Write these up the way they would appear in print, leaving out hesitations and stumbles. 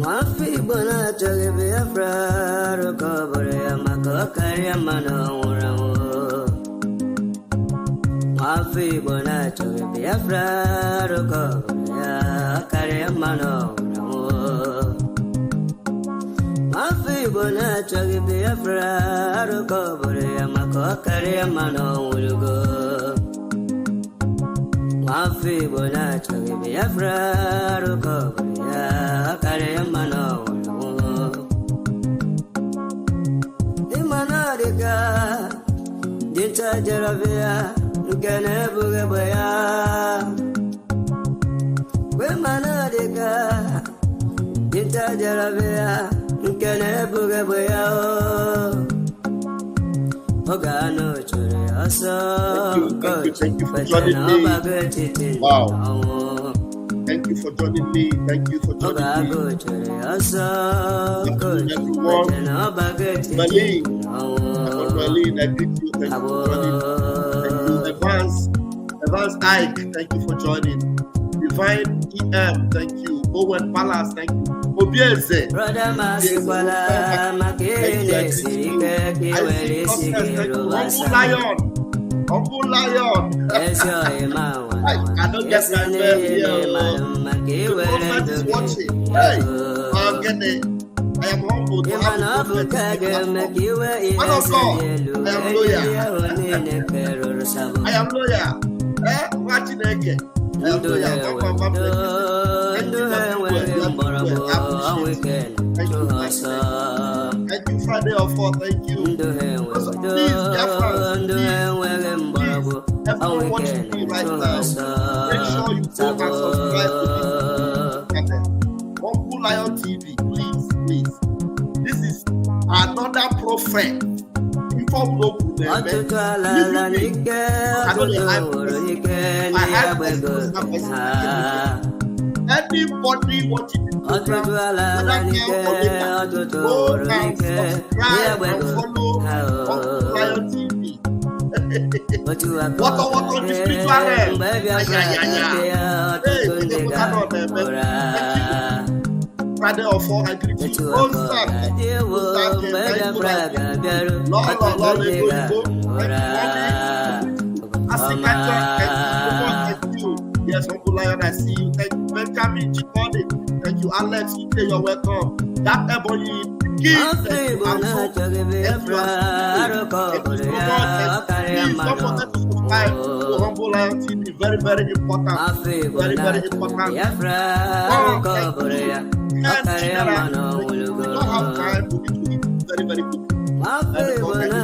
Mafi bona choge Biafra Rokobore Makokari Mano Uramo Mafi bona choge Biafra Rokobore Kari Mano Uramo Mafi bona choge Biafra Rokobore Makokari Mano Urugo Mafi bona choge Biafra Rokobore Kari Mano Imanadika Dinta Jaravia Gane Bugabaya Wimanadika Dinta Jaravia Gane Bugabaya Ogano Chure Aso Thank you for joining me. Wow. Thank you for joining me. Thank you for joining me. Berlin, I greet you. Thank you for joining. Thank you, Advance Ike. Thank you for joining. Divine EM, thank you. Owen Palace, thank you. Obieze. Brother Masikwala, Makere, Humble Lion. I don't get my name. The prophet is watching. Hey, get it. I am humble to have the prophet. Man of God, I am loyal. I am loyal. Watching again. I am loyal. Thank you, Friday of 4. Thank you. Please, everyone watching me right now, make sure you go and subscribe to Humble Lion TV. Please. This is another prophet. Anybody watching the program, go and subscribe and follow Lion TV. What on the spiritual realm? Friday or 4, I greet you. Lord, yes, Uncle Lion, I see you. Thank you, Benjamin Chikode. Thank you, Alex. You're welcome. That Ebony, please don't forget to subscribe to Humble Lion TV. Very, very important. Very, very important. We don't have time to eat very, very quickly.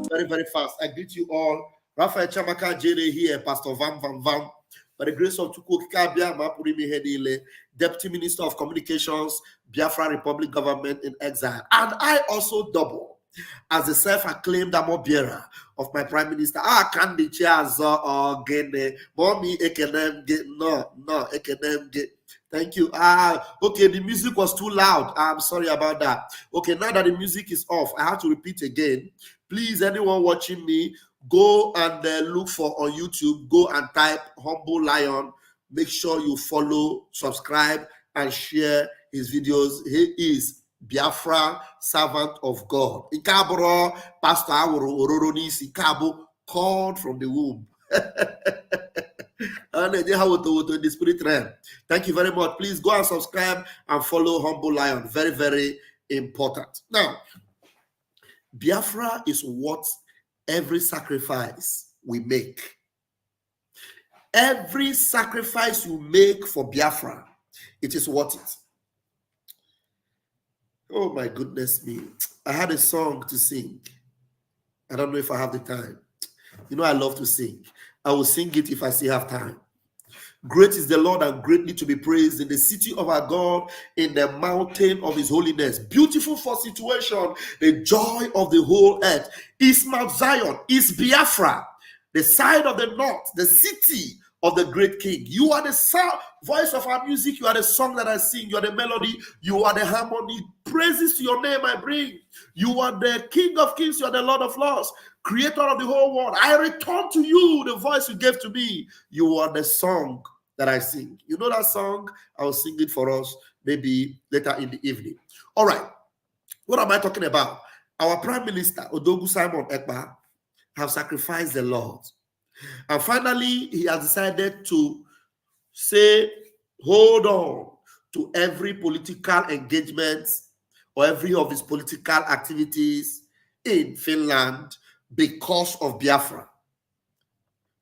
Very, very fast. I greet you all. Raphael Chamaka Jere here, Pastor Vam. By the grace of Tukukabia, Mapurimi Hedile, Deputy Minister of Communications, Biafra Republic Government in Exile. And I also double as the self-acclaimed bearer of my Prime Minister. Can the chairs or get mommy ekenem get no ekenem get. Thank you. Okay, the music was too loud. I'm sorry about that. Okay, now that the music is off, I have to repeat again. Please, anyone watching me, go and look for on YouTube. Go and type Humble Lion. Make sure you follow, subscribe, and share his videos. He is Biafra, servant of God. Ikabro, Pastor Ororonis, Ikabo, called from the womb. In the spirit realm. Thank you very much. Please go and subscribe and follow Humble Lion. Very, very important. Now, Biafra is what every sacrifice we make. Every sacrifice you make for Biafra, it is worth it. Oh my goodness me. I had a song to sing. I don't know if I have the time. You know I love to sing. I will sing it if I still have time. Great is the Lord and greatly to be praised in the city of our God, in the mountain of his holiness. Beautiful for situation, the joy of the whole earth is Mount Zion, is Biafra, the side of the north, the city of the great King. You are the sound, voice of our music. You are the song that I sing. You are the melody. You are the harmony. Praises to your name I bring. You are the King of Kings. You are the Lord of Lords, creator of the whole world. I return to you the voice you gave to me. You are the song that I sing. You know that song? I'll sing it for us maybe later in the evening. All right. What am I talking about? Our Prime Minister, Odogu Simon Ekpa, have sacrificed the Lord. And finally, he has decided to say, hold on to every political engagement or every of his political activities in Finland because of Biafra.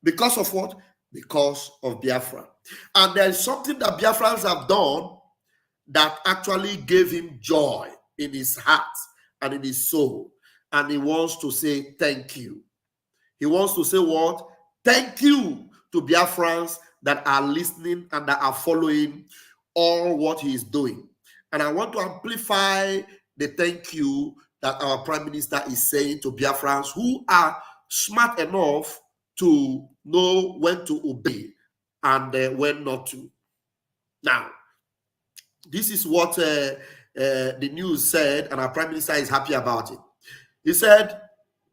Because of what? Because of Biafra. And there is something that Biafrans have done that actually gave him joy in his heart and in his soul. And he wants to say thank you. He wants to say what? Thank you to Biafrans that are listening and that are following all what he is doing. And I want to amplify the thank you that our Prime Minister is saying to Biafrans who are smart enough to know when to obey and when not to. Now, this is what the news said, and our Prime Minister is happy about it. He said,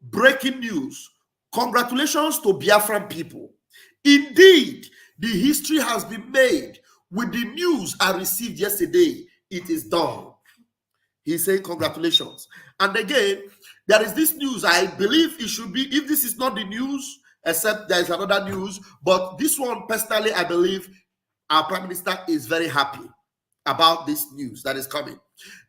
breaking news. Congratulations to Biafran people. Indeed, the history has been made with the news I received yesterday. It is done. He's saying congratulations. And again, there is this news. I believe it should be, if this is not the news, except there is another news, but this one personally, I believe our Prime Minister is very happy about this news that is coming.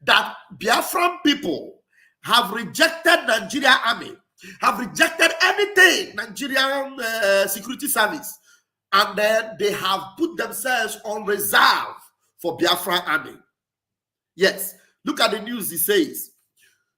That Biafran people have rejected Nigerian army, have rejected anything, Nigerian security service, and then they have put themselves on reserve for Biafran army. Yes, look at the news. It says,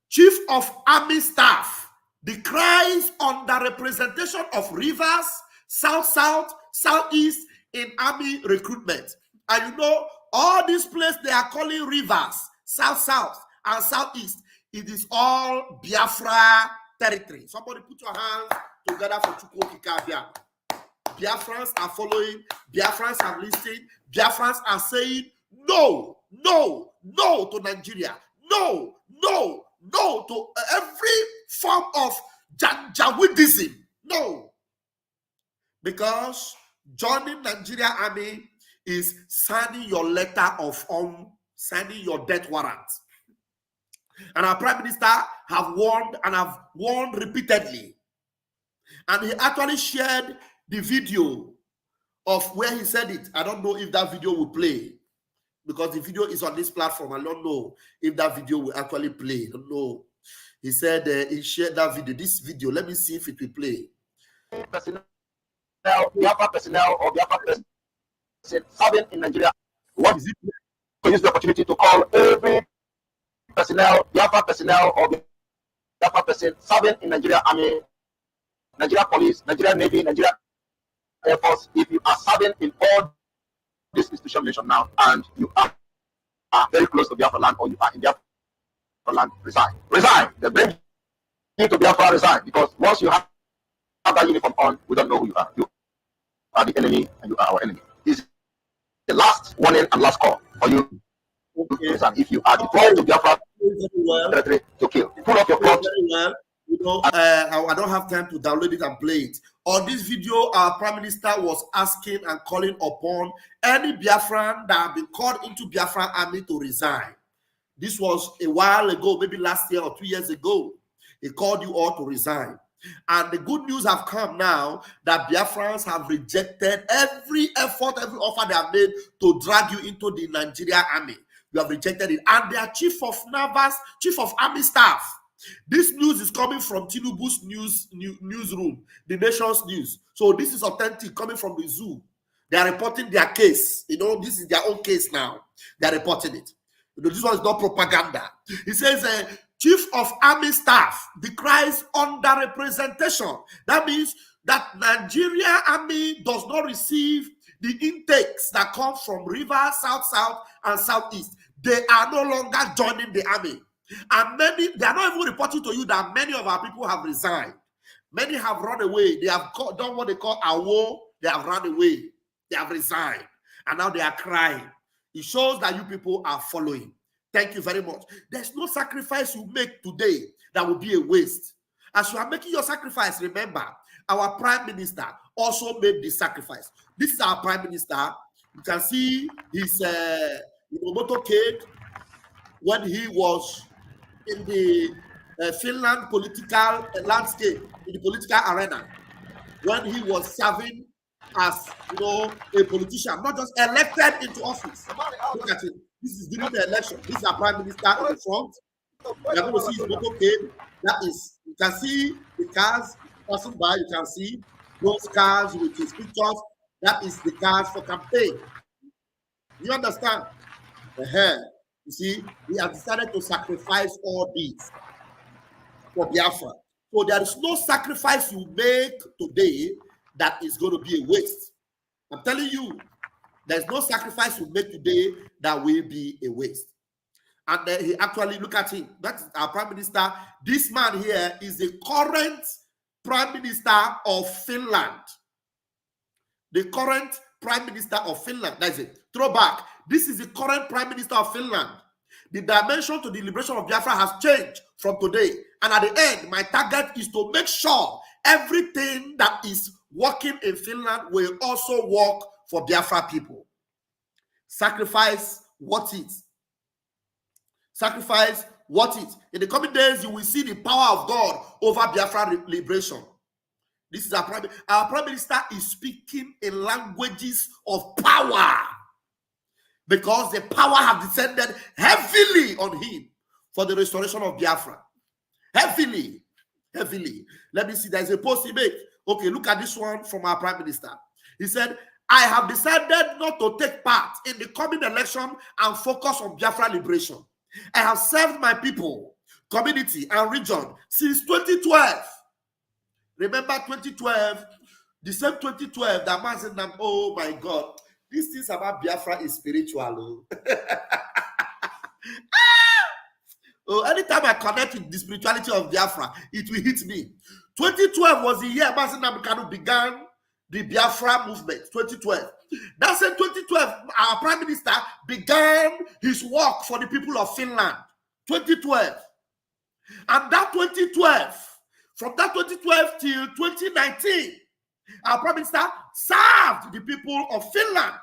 Chief of Army Staff decries on the representation of rivers, South-South, Southeast in army recruitment. And you know, all these places they are calling rivers, South-South and Southeast, it is all Biafra territory. Somebody put your hands together for Chukwu Kikabia. Biafrans are following, Biafrans are listening, Biafrans are saying no, no, no to Nigeria, no, no, no to every form of Janjaweedism, no. Because joining Nigerian army is signing your letter of signing your death warrant. And our Prime Minister have warned and have warned repeatedly. And he actually shared the video of where he said it. I don't know if that video will play because the video is on this platform. I don't know if that video will actually play. I don't know. He said he shared that video. This video, let me see if it will play. Personnel, Biafra personnel or Biafra personnel serving in Nigeria. What is it? To use the opportunity to call every personnel, Biafra personnel or Biafra person serving in Nigeria Army, Nigeria Police, Nigeria Navy, Nigeria Air Force. If you are serving in all this institution nation now and you are very close to Biafra land or you are in Biafra land, resign. Resign. They bring you to Biafra, resign. Because once you have that uniform on, we don't know who you are. You are the enemy and you are our enemy. This is the last warning and last call for you. Okay. If you are deployed to Biafra territory to kill, pull up your coat. You know, I don't have time to download it and play it. On this video, our Prime Minister was asking and calling upon any Biafran that have been called into Biafran army to resign. This was a while ago, maybe last year or 2 years ago. He called you all to resign. And the good news have come now that Biafrans have rejected every effort, every offer they have made to drag you into the Nigerian army. You have rejected it. And their chief of army staff. This news is coming from Tinubu's newsroom, the nation's news. So this is authentic, coming from the zoo. They are reporting their case. You know, this is their own case now. They are reporting it. You know, this one is not propaganda. He says, Chief of Army Staff decries underrepresentation. That means that Nigeria Army does not receive the intakes that come from River, South-South, and Southeast. They are no longer joining the army. And they are not even reporting to you that many of our people have resigned. Many have run away. They have done what they call awo They have run away. They have resigned. And now they are crying. It shows that you people are following. Thank you very much. There's no sacrifice you make today that will be a waste. As you are making your sacrifice, remember, our Prime Minister also made the sacrifice. This is our Prime Minister. You can see his motorcade when he was in the Finland political landscape, in the political arena, when he was serving as, a politician, not just elected into office. Look at it. This is during the election. This is our Prime Minister in the front. You are going to see his motorcade. That is, you can see the cars passing by. You can see those cars with his pictures. That is the cars for campaign. You understand? You see, we have decided to sacrifice all these for Biafra. So there is no sacrifice you make today that is going to be a waste. I'm telling you, there's no sacrifice you make today that will be a waste. And then he actually, look at him. That's our Prime Minister. This man here is the current Prime Minister of Finland. The current Prime Minister of Finland. That's it. Throwback. This is the current Prime Minister of Finland. The dimension to the liberation of Biafra has changed from today. And at the end, my target is to make sure everything that is working in Finland will also work for Biafra people. Sacrifice what it. Sacrifice what it. In the coming days, you will see the power of God over Biafra liberation. This is our Prime Minister is speaking in languages of power, because the power have descended heavily on him for the restoration of Biafra. Heavily. Let me see. There's a post he made. Okay, look at this one from our Prime Minister. He said, I have decided not to take part in the coming election and focus on Biafra liberation. I have served my people, community, and region since 2012. Remember 2012? The same 2012 that man said, oh my God, these things about Biafra is spiritual. Oh, anytime I connect with the spirituality of Biafra, it will hit me. 2012 was the year Mazi Nnamdi began the Biafra movement. 2012. That's in 2012, our Prime Minister began his work for the people of Finland. 2012. And that 2012, from that 2012 till 2019, our Prime Minister served the people of Finland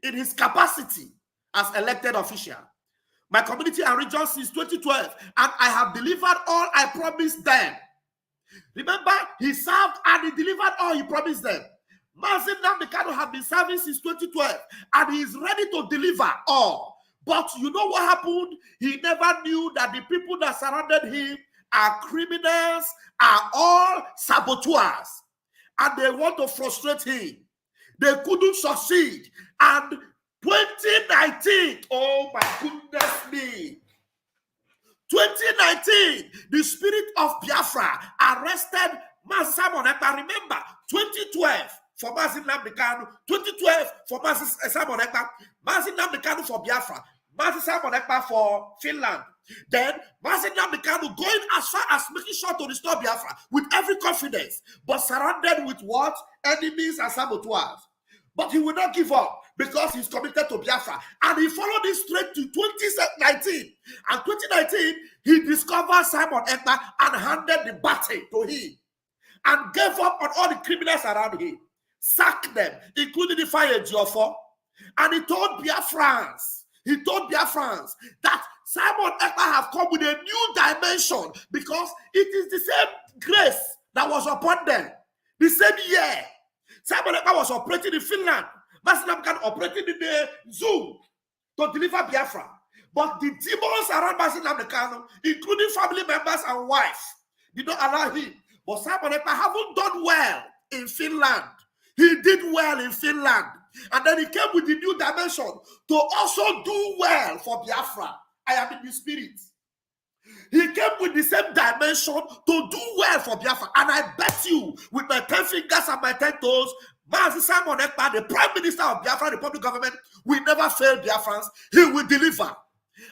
in his capacity as elected official. My community and region since 2012, and I have delivered all I promised them. Remember, he served and he delivered all he promised them. Mazi Nnamdi Kanu have been serving since 2012, and he is ready to deliver all. But you know what happened? He never knew that the people that surrounded him are criminals, are all saboteurs, and they want to frustrate him. They couldn't succeed. And 2019, oh my goodness me, 2019, the spirit of Biafra arrested Mazi Simon Ekpa. Remember, 2012 for Mazi Nnamdi Kanu, 2012 for Mazi Simon Ekpa, Mazi Nnamdi Kanu for Biafra, Mazi Simon Ekpa for Finland. Then Mazi Nnamdi Kanu going as far as making sure to restore Biafra with every confidence, but surrounded with what? Enemies and saboteurs. But he will not give up because he's committed to Biafra. And he followed this straight to 2019. And 2019, he discovered Simon Ekpa and handed the baton to him. And gave up on all the criminals around him. Sacked them, including the fire Geoffrey. And he told Biafrans that Simon Ekpa have come with a new dimension, because it is the same grace that was upon them. The same year. Simon Ekpa was operating in Finland. Mazi Nnamdi Kanu operating in the zoo to deliver Biafra. But the demons around Mazi Nnamdi Kanu, including family members and wife, did not allow him. But Simon Ekpa haven't done well in Finland. He did well in Finland. And then he came with the new dimension to also do well for Biafra. I am in the spirit. He came with the same dimension to do well for Biafra. And I bet you, with my 10 fingers and my 10 toes, Mazi Simon Ekpa, the Prime Minister of Biafra Republic Government, will never fail Biafrans. He will deliver.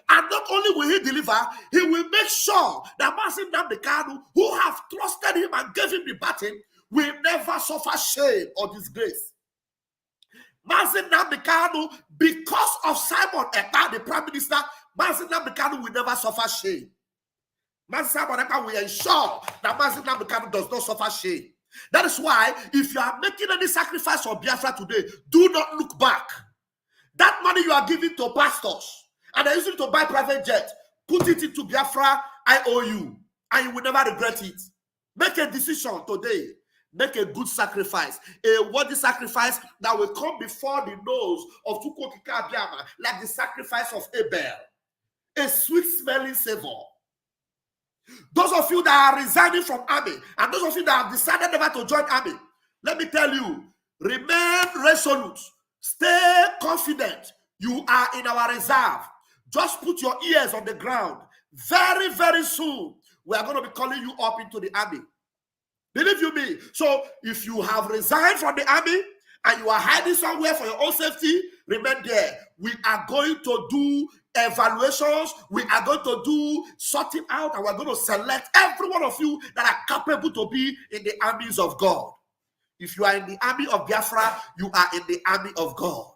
And not only will he deliver, he will make sure that Mazi Nnamdi Kanu, who have trusted him and gave him the baton, will never suffer shame or disgrace. Mazi Nnamdi Kanu, because of Simon Ekpa, the Prime Minister, Mazi Nnamdi Kanu will never suffer shame. Mazi Simon Ekpa will ensure that Mazi Nnamdi Kanu does not suffer shame. That is why, if you are making any sacrifice for Biafra today, do not look back. That money you are giving to pastors, and they're using it to buy private jet, put it into Biafra IOU, and you will never regret it. Make a decision today. Make a good sacrifice, a worthy sacrifice that will come before the nose of Chukwuokike Abiama, like the sacrifice of Abel, a sweet-smelling savor. Those of you that are resigning from army, and those of you that have decided never to join army, let me tell you, remain resolute, stay confident. You are in our reserve. Just put your ears on the ground. Very, very soon, we are going to be calling you up into the army. Believe you me. So if you have resigned from the army and you are hiding somewhere for your own safety, remain there. We are going to do evaluations. We are going to do sorting out, and we're going to select every one of you that are capable to be in the armies of God. If you are in the army of Biafra, you are in the army of God.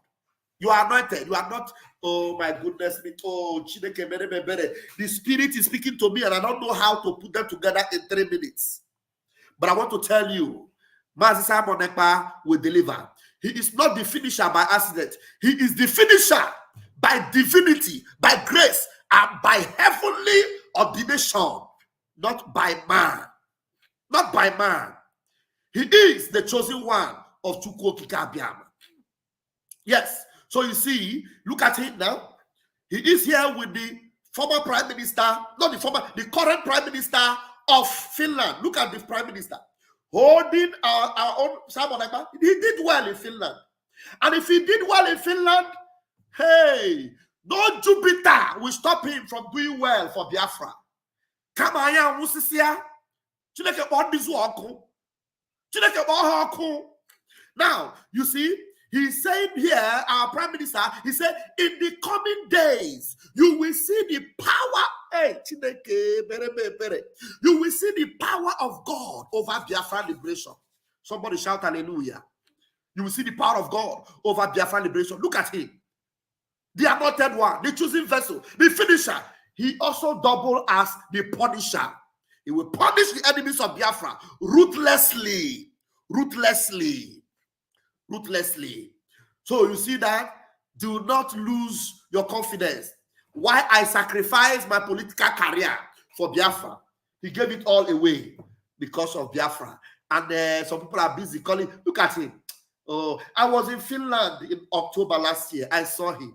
You are anointed. You are not, oh my goodness me. Oh, the Spirit is speaking to me, and I don't know how to put them together in 3 minutes. But I want to tell you, Mazi Simon Ekpa will deliver. He is not the finisher by accident. He is the finisher by divinity, by grace, and by heavenly ordination, not by man. Not by man. He is the chosen one of Chukwuokike Abiama. Yes. So you see, look at him now. He is here with the former prime minister, not the former, the current prime minister of Finland. Look at the prime minister holding our own Simon Ekpa. He did well in Finland, and if he did well in Finland, hey, no Jupiter will stop him from doing well for Biafra. Come on, Musisia. Now you see, he's saying here, our prime minister, he said, in the coming days, you will see the power. Hey, you will see the power of God over Biafra liberation. Somebody shout hallelujah. You will see the power of God over Biafra liberation. Look at him. The anointed one, the chosen vessel, the finisher. He also doubled as the punisher. He will punish the enemies of Biafra ruthlessly. Ruthlessly. Ruthlessly. So you see that? Do not lose your confidence. Why I sacrificed my political career for Biafra. He gave it all away because of Biafra. And some people are busy calling. Look at him. Oh, I was in Finland in October last year. I saw him.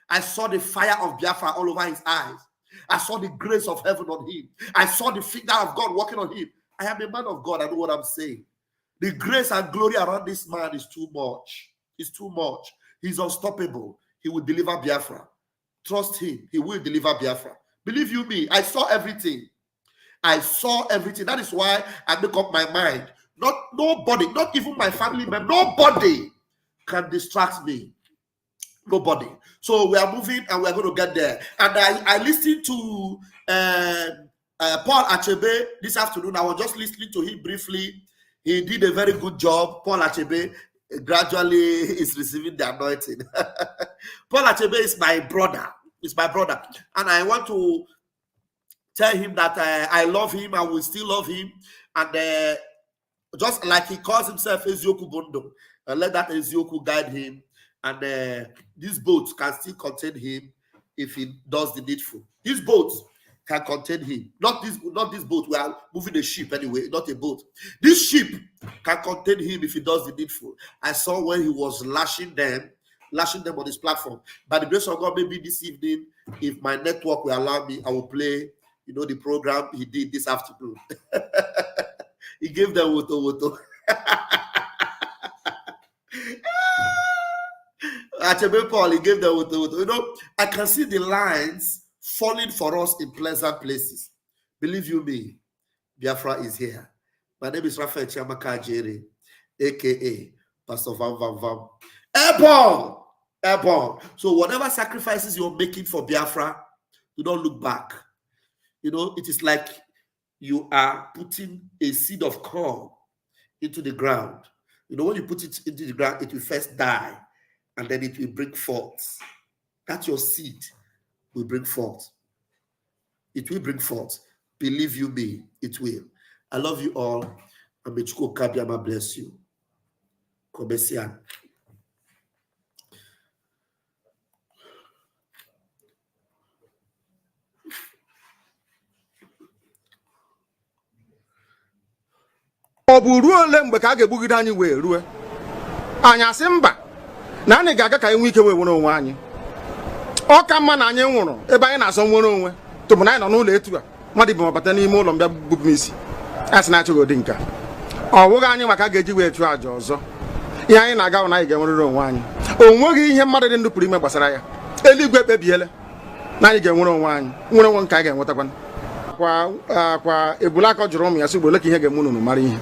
I saw the fire of Biafra all over his eyes. I saw the grace of heaven on him. I saw the finger of God working on him. I am a man of God. I know what I'm saying. The grace and glory around this man is too much. It's too much. He's unstoppable. He will deliver Biafra. Trust him. He will deliver Biafra. Believe you me, I saw everything. I saw everything. That is why I make up my mind. Nobody, not even my family member, nobody can distract me. Nobody. So we are moving and we are going to get there. And I listened to Paul Achebe this afternoon. I was just listening to him briefly. He did a very good job. Paul Achebe gradually is receiving the anointing. Paul Achebe is my brother. He's my brother. And I want to tell him that I love him. I will still love him. And just like he calls himself Ezioku Bondo, let that Ezioku guide him. And this boat can still contain him if he does the needful. This boat can contain him. Not this boat. We are moving a ship anyway, not a boat. This ship can contain him if he does the needful. I saw when he was lashing them on his platform. By the grace of God, maybe this evening, if my network will allow me, I will play, the program he did this afternoon. He gave them woto. Achebe Paul, he gave them woto. I can see the lines falling for us in pleasant places. Believe you me, Biafra is here. My name is Raphael Chiamaka Ajere, aka Pastor Vam Vam Vam. Airborne. So whatever sacrifices you're making for Biafra, do not look back. It is like you are putting a seed of corn into the ground. You know, when you put it into the ground, it will first die, and then it will bring forth. That's your seed will bring forth. It will bring forth. Believe you me, it will. I love you all. And may Chuko Kabiama bless you. Kobesian. Ọ bụ ruo ole mgbe ka a ga-egbugide anyị wee rue anyị asị mba na anyị ga-aga ka anyị nwee ike wee nwere onwe anyị. Ọ ka mma na anyị nwụrụ ebe anyị na-asọ nwere onwe tụbụ na anyị nọ n'ụlọ etu a mmadụ bụ mabata n'ime ụlọ mbịa gbupụ m isi a sị na-achọghị ụdị nka ọ bụghị anyị maka a ga-eji wee chụọ àjà ọzọ. Ihe anyị na-aga na anyị ga-enwerịrị onwe anyị. O nweghị ihe mmadụ dị ndụ pụrụ ime gbasara ya. Eluigwe ekpebiela na anyị ga-enwere onwe anyị, nwere onwe nke anyị ga-enwetakwa. Kwa ebulaka jụrụ ụmụ ya sị gbole ka ihe ga-eme unu mara ihe.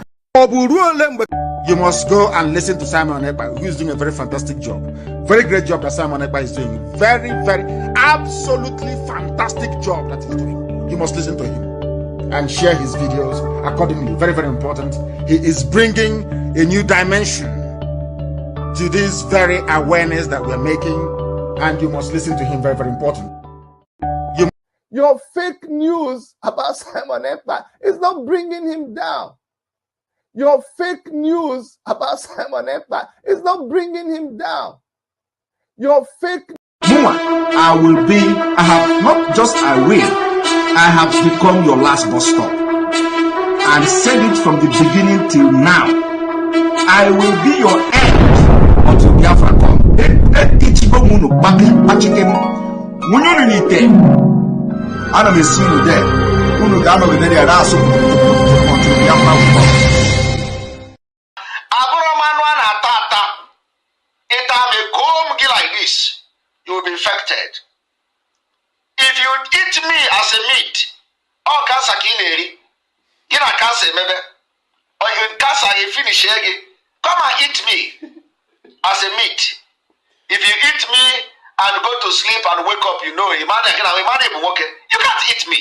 You must go and listen to Simon Ekpa, who is doing a very fantastic job. Very great job that Simon Ekpa is doing. Very, very, absolutely fantastic job that he's doing. You must listen to him and share his videos accordingly. Very, very important. He is bringing a new dimension to this very awareness that we're making, and you must listen to him. Very, very important. Your fake news about Simon Ekpa is not bringing him down. Your fake news about Simon Ekpa is not bringing him down. Your fake... I have not just I will, I have become your last bus stop. And said it from the beginning till now. I will be your end until Biafra come. I don't see you there. Until Biafra will come. You will be infected. If you eat me as a meat, or cancer kineri, you know cancer maybe, or you cancer you finish again, come and eat me as a meat. If you eat me and go to sleep and wake up, you know, you can't eat me.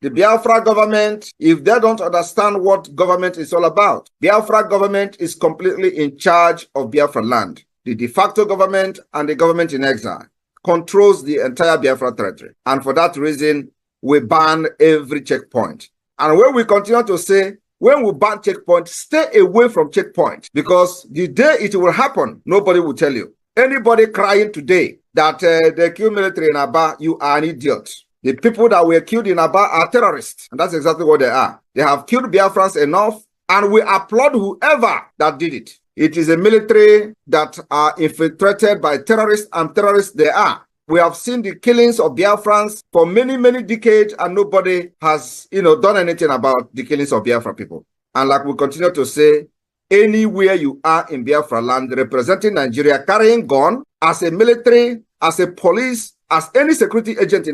The Biafra government, if they don't understand what government is all about, Biafra government is completely in charge of Biafra land. The de facto government and the government in exile controls the entire Biafra territory. And for that reason, we ban every checkpoint. And when we continue to say, when we ban checkpoint, stay away from checkpoint, because the day it will happen, nobody will tell you. Anybody crying today that they kill military in Aba, you are an idiot. The people that were killed in Aba are terrorists, and that's exactly what they are. They have killed Biafrans enough, and we applaud whoever that did it. It is a military that are infiltrated by terrorists, and terrorists they are. We have seen the killings of Biafrans for many, many decades, and nobody has, done anything about the killings of Biafra people. And like we continue to say, anywhere you are in Biafra land representing Nigeria, carrying gun as a military, as a police, as any security agent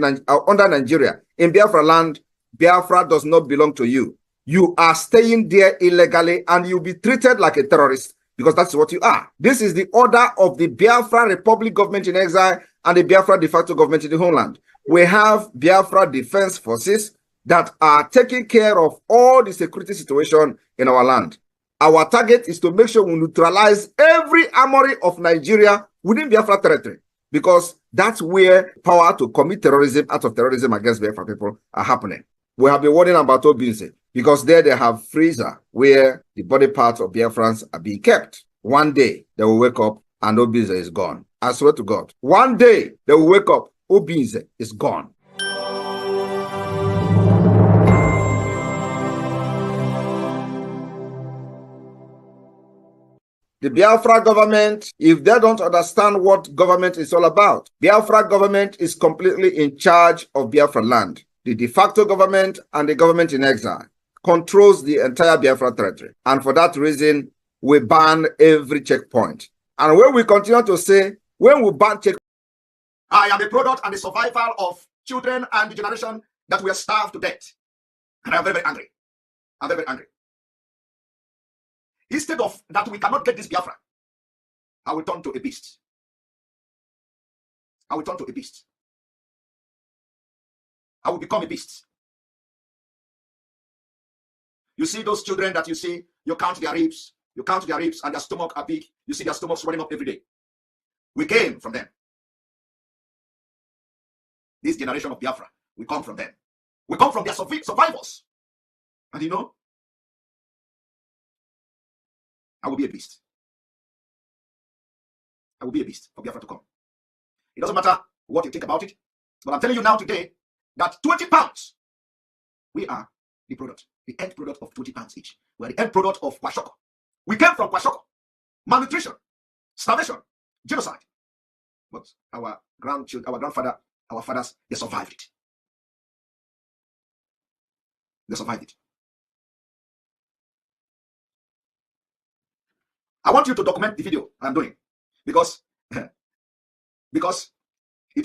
under Nigeria in Biafra land, Biafra does not belong to you. You are staying there illegally, and you'll be treated like a terrorist, because that's what you are. This is the order of the Biafra Republic government in exile and the Biafra de facto government in the homeland. We have Biafra Defense Forces that are taking care of all the security situation in our land. Our target is to make sure we neutralize every armory of Nigeria within Biafra territory, because that's where power to commit terrorism, acts of terrorism against Biafra people are happening. We have been warning about Obinze, because there they have freezer where the body parts of Biafrans are being kept. One day they will wake up and Obinze is gone. I swear to God. One day they will wake up, Obinze is gone. The Biafra government, if they don't understand what government is all about, Biafra government is completely in charge of Biafra land. The de facto government and the government in exile controls the entire Biafra territory. And for that reason, we ban every checkpoint. And when we continue to say, when we ban checkpoint, I am the product and the survival of children and the generation that were starved to death. And I'm very, very angry. I'm very, very angry. Instead of that we cannot get this Biafra, I will turn to a beast. I will turn to a beast. I will become a beast. You see those children that you see, you count their ribs, and their stomach are big. You see their stomachs running up every day. We came from them. This generation of Biafra, we come from them. We come from their survivors. And you know, I will be a beast. I will be a beast for Biafra to come. It doesn't matter what you think about it, but I'm telling you now today that 20 pounds, we are the product, the end product of 20 pounds each. We are the end product of Kwashoko. We came from Kwashoko. Malnutrition, starvation, genocide. But our grandfather, our fathers, they survived it. They survived it. I want you to document the video I'm doing because it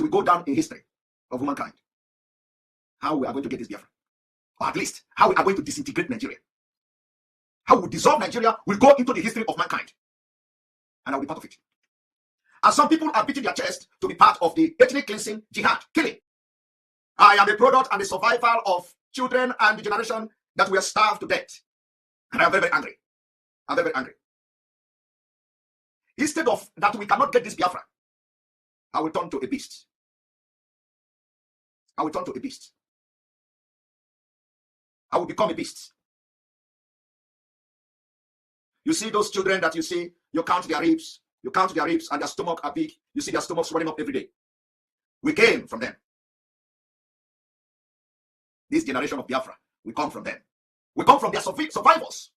will go down in history of humankind. How we are going to get this Biafra, or at least how we are going to disintegrate Nigeria. How we dissolve Nigeria will go into the history of mankind, and I will be part of it. And some people are beating their chest to be part of the ethnic cleansing, jihad, killing. I am a product and a survival of children and the generation that were starved to death, and I am very, very angry. I'm very, very angry. Instead of that, we cannot get this Biafra, I will turn to a beast. I will turn to a beast. I will become a beast. You see those children that you see, you count their ribs, and their stomach are big. You see their stomachs running up every day. We came from them. This generation of Biafra, we come from them. We come from their survivors.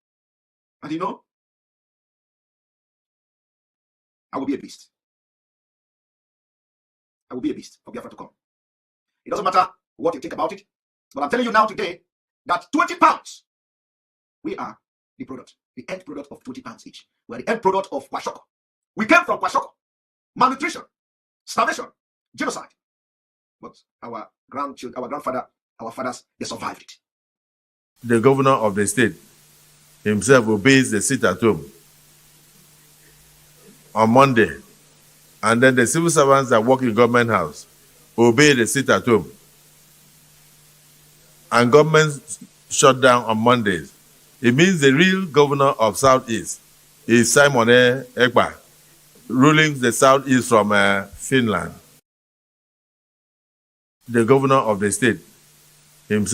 And you know, I will be a beast. I will be a beast for Biafra to come. It doesn't matter what you think about it, but I'm telling you now today that 20 pounds, we are the product, the end product of 20 pounds each. We are the end product of Kwashoko. We came from Kwashoko. Malnutrition, starvation, genocide. But our grandfather, our fathers, they survived it. The governor of the state himself obeys the sit at home on Monday. And then the civil servants that work in government house obey the sit at home. And government shut down on Mondays. It means the real governor of Southeast is Simon Ekpa, ruling the Southeast from Finland. The governor of the state himself